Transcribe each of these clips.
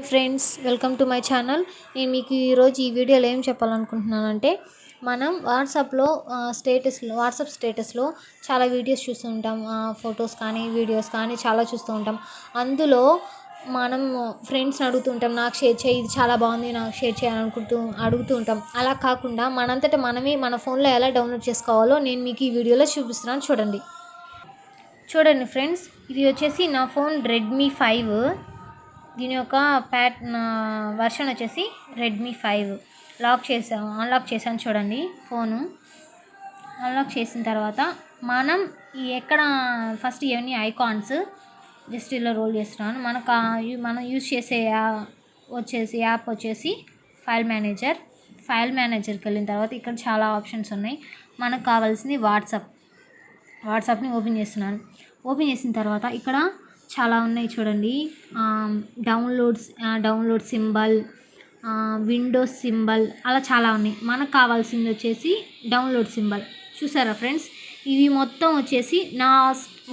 Friends, welcome to my channel. నేను మీకు ఈరోజు ఈ వీడియోలో ఏం చెప్పాలనుకుంటున్నానంటే, మనం వాట్సాప్ స్టేటస్లో చాలా వీడియోస్ చూస్తూ ఉంటాం. ఫొటోస్ కానీ వీడియోస్ కానీ చాలా చూస్తూ ఉంటాం. అందులో మనం ఫ్రెండ్స్ని అడుగుతూ ఉంటాం, నాకు షేర్ చేయి, ఇది చాలా బాగుంది, నాకు షేర్ చేయాలనుకుంటూ అడుగుతూ ఉంటాం. అలా కాకుండా మనంతట మనమే మన ఫోన్లో ఎలా డౌన్లోడ్ చేసుకోవాలో నేను మీకు ఈ వీడియోలో చూపిస్తున్నాను. చూడండి ఫ్రెండ్స్, ఇది వచ్చేసి నా ఫోన్ రెడ్మీ 5. దీని యొక్క వర్షన్ వచ్చేసి రెడ్మీ 5. అన్లాక్ చేశాను. చూడండి, ఫోను అన్లాక్ చేసిన తర్వాత మనం ఫస్ట్ ఇవన్నీ ఐకాన్స్ జస్ట్ ఇలా రోల్ చేస్తున్నాను. మనం యూజ్ చేసే యాప్ వచ్చేసి ఫైల్ మేనేజర్కి వెళ్ళిన తర్వాత ఇక్కడ చాలా ఆప్షన్స్ ఉన్నాయి. మనకు కావాల్సింది వాట్సాప్ని ఓపెన్ చేస్తున్నాను. ఓపెన్ చేసిన తర్వాత ఇక్కడ చాలా ఉన్నాయి చూడండి. డౌన్లోడ్ సింబల్, విండోస్ సింబల్, అలా చాలా ఉన్నాయి. మనకు కావాల్సింది వచ్చేసి డౌన్లోడ్ సింబల్. చూసారా ఫ్రెండ్స్, ఇవి మొత్తం వచ్చేసి నా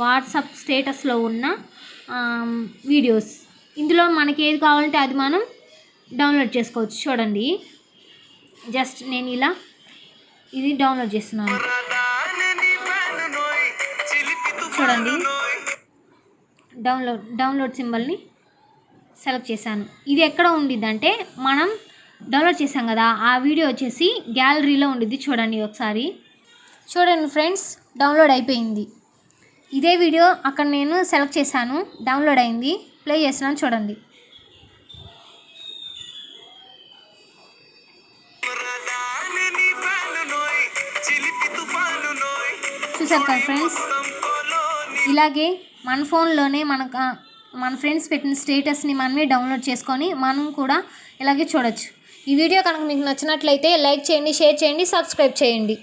వాట్సాప్ స్టేటస్లో ఉన్న వీడియోస్. ఇందులో మనకి ఏది కావాలంటే అది మనం డౌన్లోడ్ చేసుకోవచ్చు. చూడండి, జస్ట్ నేను ఇది డౌన్లోడ్ చేస్తున్నాను. చూడండి, డౌన్లోడ్ సింబల్ని సెలెక్ట్ చేశాను. ఇది ఎక్కడ ఉండిద్దంటే, మనం డౌన్లోడ్ చేసాం కదా, ఆ వీడియో వచ్చేసి గ్యాలరీలో ఉండిద్ది. చూడండి ఒకసారి. చూడండి ఫ్రెండ్స్, డౌన్లోడ్ అయిపోయింది. ఇదే వీడియో అక్కడ నేను సెలెక్ట్ చేశాను, డౌన్లోడ్ అయింది. ప్లే చేస్తున్నాను, చూడండి. చూసారు కదా ఫ్రెండ్స్, ఇలాగే మన ఫోన్లోనే మన ఫ్రెండ్స్ పెట్టిన స్టేటస్ని మనమే డౌన్లోడ్ చేసుకొని మనం కూడా ఇలాగే చూడొచ్చు. ఈ వీడియో కనుక మీకు నచ్చినట్లయితే లైక్ చేయండి, షేర్ చేయండి, సబ్స్క్రైబ్ చేయండి.